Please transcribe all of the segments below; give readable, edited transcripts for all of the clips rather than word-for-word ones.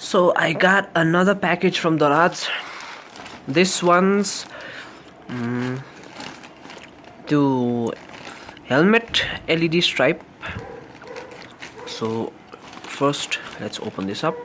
So I got another package from Daraj. This one's to helmet LED stripe. So first let's open this up.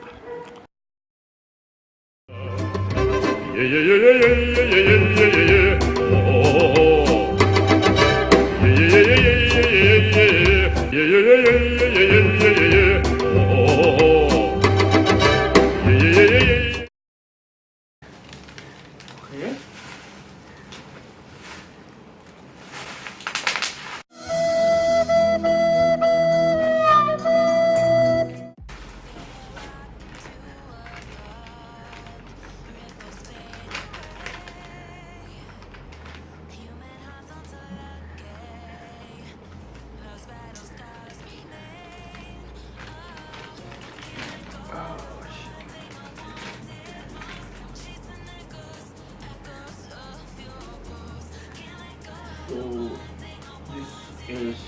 So this is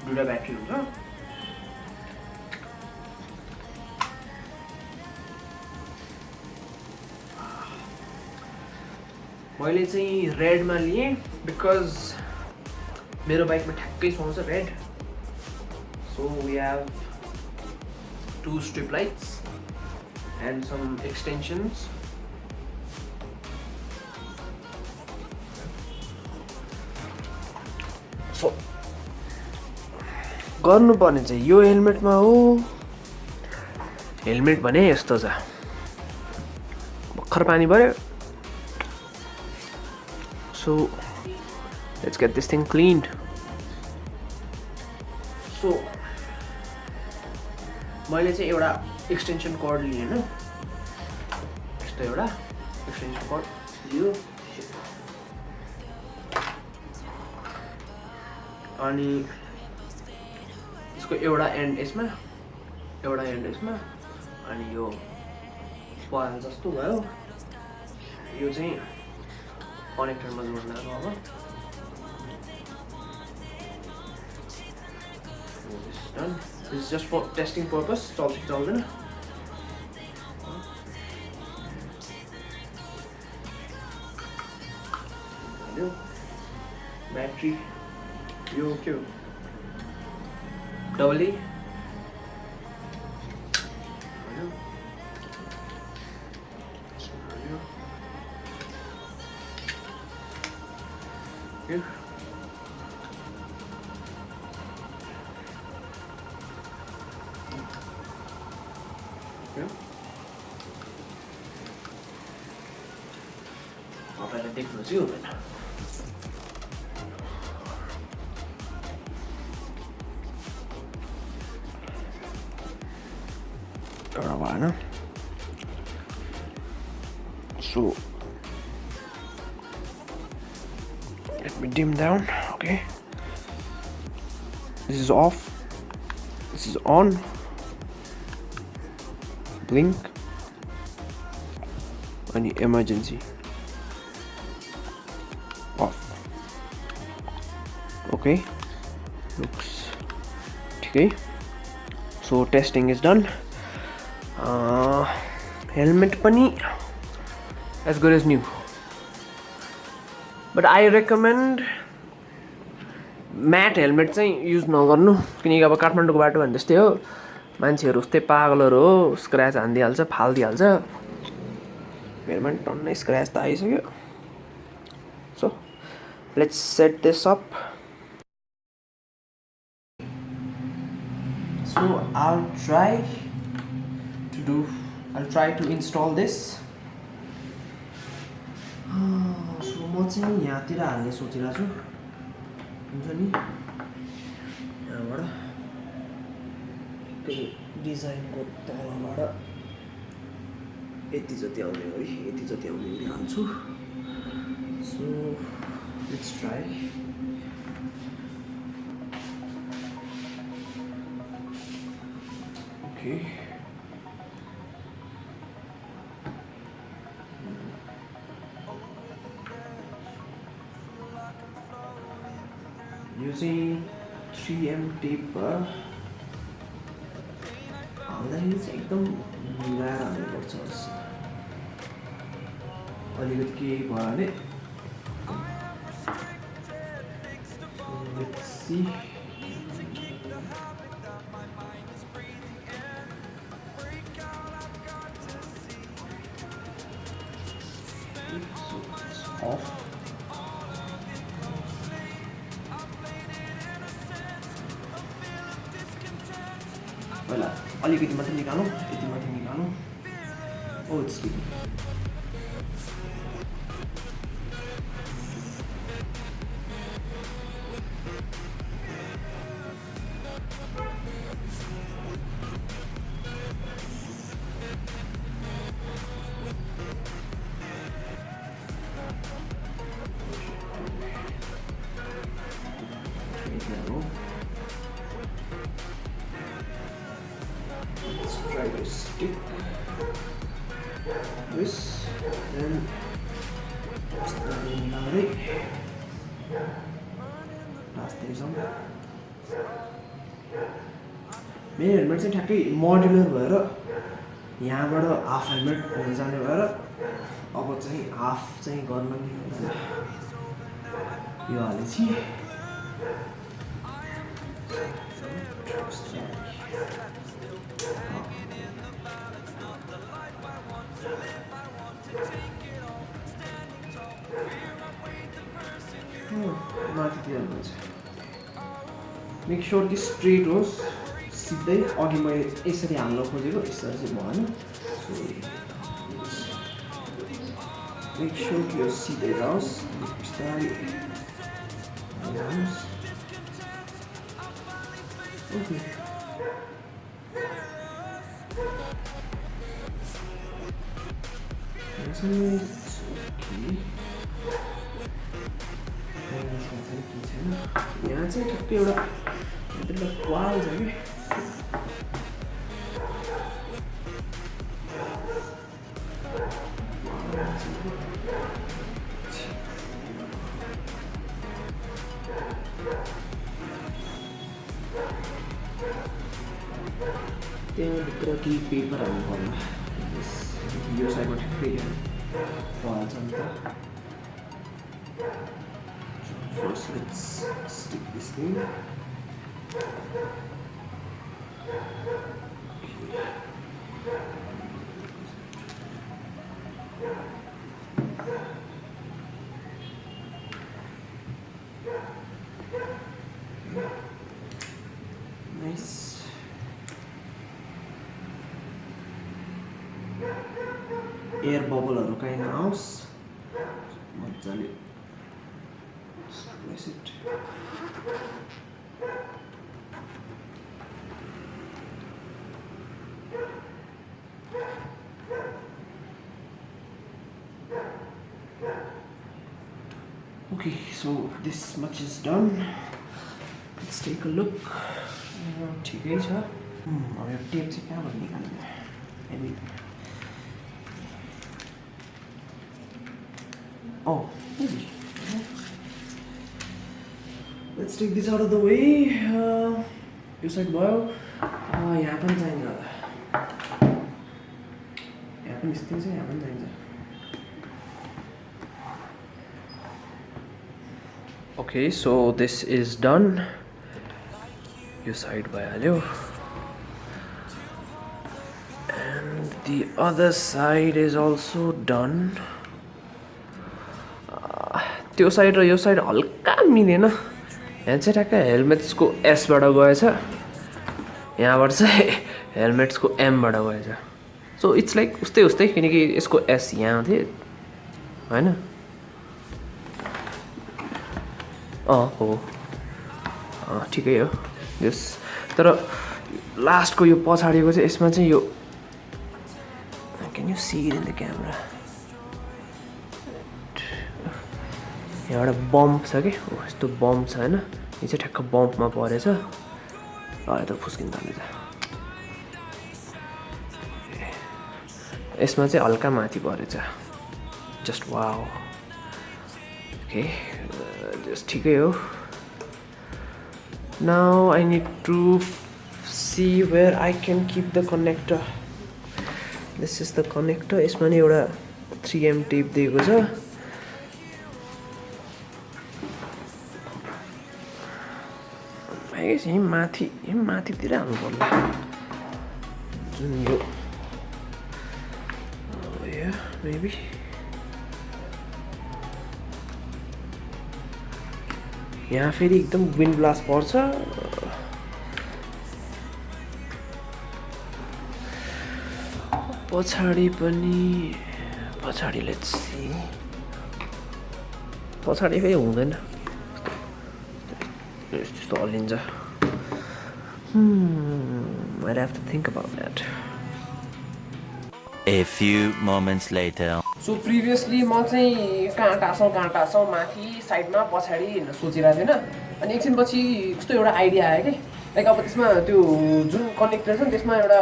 दुईटा battery हुन्छ. मैले चाहिँ रेडमा लिएँ because मेरो बाइकमा ठ्याक्कै सुहाउँछ red. So we have 2 strip lights and some extensions. So गर्नुपर्ने चाहिँ यो हेलमेटमा हो. हेलमेट भने यस्तो छ, भर्खर पानी पर्यो. So let's get this thing cleaned. So मैले चाहिँ एउटा एक्सटेन्सन कर्ड लिएँ हैन, यस्तो एउटा एक्सटेन्सन कर्ड लियो. अनि यसको एउटा एन्ड यसमा, एउटा एन्ड यसमा, अनि यो पाल जस्तो भयो. यो चाहिँ कनेक्टरमा जोड्न लाग्यो. अब this is done. This is just for testing purpose. चल्छ कि चल्दैन. ब्याट्री यो के हो, डबल ए. तपाईँलाई देख्नु चाहिँ हुँदैन. एउटा भएन. So let me dim down. Okay, this is off, this is on. Blink and emergency off. Okay, looks okay. So testing is done. Helmet pani as good as new, but I recommend matte helmet चाहिँ use नगर्नु. किनकि अब काठमाडौँको बाटो भने जस्तै हो, मान्छेहरू उस्तै पागलहरू हो, स्क्रैच हानिदिइहाल्छ, फालिदिइहाल्छ. मेरोमा पनि टन्नै स्क्रैच त आइसक्यो. So let's set this up. So I'll try to install this. So म चाहिँ यहाँतिर हाल्ने सोचिरहेको छु. हुन्छ नि, यहाँबाट डिजाइनको तलबाट यति जति आउने गरी, यति जति आउने गरी हाल्छु. So let's try. Okay. चाहिँ 3M टेप हाल्दाखेरि चाहिँ एकदम मिलाएर हाल्नुपर्छ अलिकति केही भयो भने let's see so it's off पहिला अलिकति मात्रै निकालौँ यति मात्रै निकालौँ oh it's sticky let's try to stick this then last thing मेरो हेलमेट चाहिँ ठ्याक्कै मोडुलर भएर यहाँबाट हाफ हेलमेट हुन जाने भएर अब चाहिँ हाफ चाहिँ गर्न नि यो हालेपछि माथितिर हुन्छ मेक श्योर कि स्ट्रेट होस् सिधै अघि मैले यसरी हाल्न खोजेको यसरी चाहिँ भएन मेक श्योर कि यो सिधै जाओस् बिस्तारै हाल्नुहोस् ओके यहाँ चाहिँ ठ्याक्कै एउटा वाल छ कि त्यहाँभित्र केही पेपर हाल्नु पर्ला यो साइडमा ठ्याक्कै वाल छ नि त First, let's stick this thing. Nice. Air bubble or kind of house. मजाले press it. Okay, so this much is done. Let's take a look. ठिकै छ अब यो टेप चाहिँ कहाँबाट निकाल्ने oh easy. Let's take this out of the way. यो side भयो यहाँ पनि चाहिन्छ यहाँ पनि यस्तै छ यहाँ पनि चाहिन्छ Okay, so this is done. यो साइड भइहाल्यो and the other side is also done. त्यो साइड र यो साइड हल्का मिलेन यहाँ चाहिँ ठ्याक्कै हेलमेट्सको एसबाट गएछ यहाँबाट चाहिँ हेलमेट्सको एमबाट गएछ सो इट्स लाइक उस्तै उस्तै किनकि यसको एस यहाँ थियो हैन हो ठिकै हो यस तर लास्टको यो पछाडिको चाहिँ यसमा चाहिँ यो can you see in the camera यहाँ एउटा बम्प छ कि यस्तो बम्प छ हैन यो चाहिँ ठ्याक्क बम्पमा परेछ त फुस्किन थालेछ यसमा चाहिँ हल्का माथि परेछ जस्ट वाउ ओके जस्ट ठिकै हो Now I need to see where I can keep the connector. This is the connector. यसमा नि एउटा 3M tape दिएको छ. I guess माथितिर हाल्नु पर्ला. जुन यो yeah, maybe. यहाँ फेरि एकदम विन्ड ब्लास्ट पर्छ. पछाडि लेट्स सी. पछाडि फेरि हुँदैन. त्यस्तो हल्लिन्छ. I'd have to think about that. A few moments later. So previously म चाहिँ कहाँ टाँसौँ माथि साइडमा पछाडि हिँड्न सोचिरहेको थिएन. अनि एकछिनपछि कस्तो एउटा आइडिया आयो कि लाइक अब त्यसमा त्यो जुन कनेक्टर छ नि त्यसमा एउटा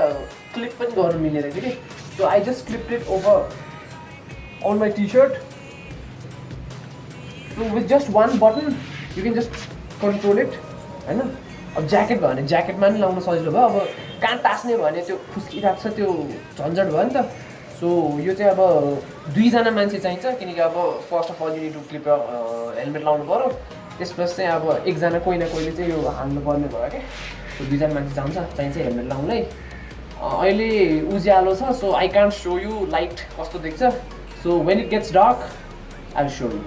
क्लिप पनि गर्नु मिल्ने रहेछ कि. So I just clipped it over on my t-shirt. So with just one button you can just control it. हैन अब ज्याकेट भयो भने ज्याकेटमा नि लाउन सजिलो भयो. अब कहाँ टास्ने भने त्यो खुस्किरहेको छ त्यो झन्झट भयो नि त. सो यो चाहिँ अब 2 जना मान्छे चाहिन्छ किनकि अब first of all you need to clip helmet लाउनु पर्यो. त्यसपछि चाहिँ अब एकजना कोही न कोहीले चाहिँ यो हाल्नु पर्ने भयो क्या. सो 2 जना मान्छे चाहिन्छ हेलमेट लाउनलाई. अहिले उज्यालो छ so I can't show you light कस्तो देख्छ. So when it gets dark I will show you.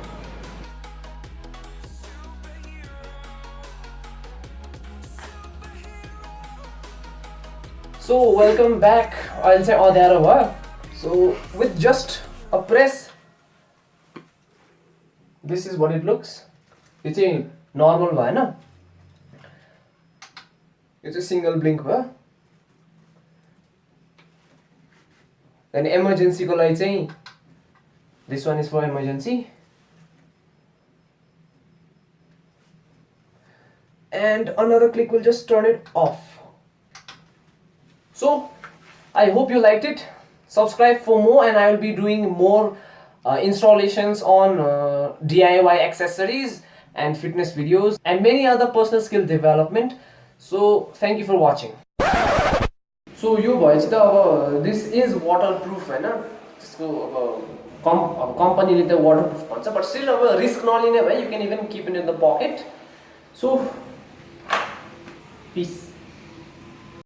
So welcome back. I'll say अँध्यारो भयो. So with just a press, this is what it looks. यो चाहिँ normal भएन. यो चाहिँ single blink भयो. अनि emergency को लागि चाहिँ this one is for emergency. And another click will just turn it off. So, I hope you liked it. Subscribe for more and I will be doing more installations on DIY accessories and fitness videos and many other personal skill development. So, thank you for watching. So, यो भएपछि त अब this is waterproof हैन. त्यसको अब कम्पनीले त waterproof भन्छ but still अब रिस्क नलिने भए you can even keep it in the pocket. So, peace.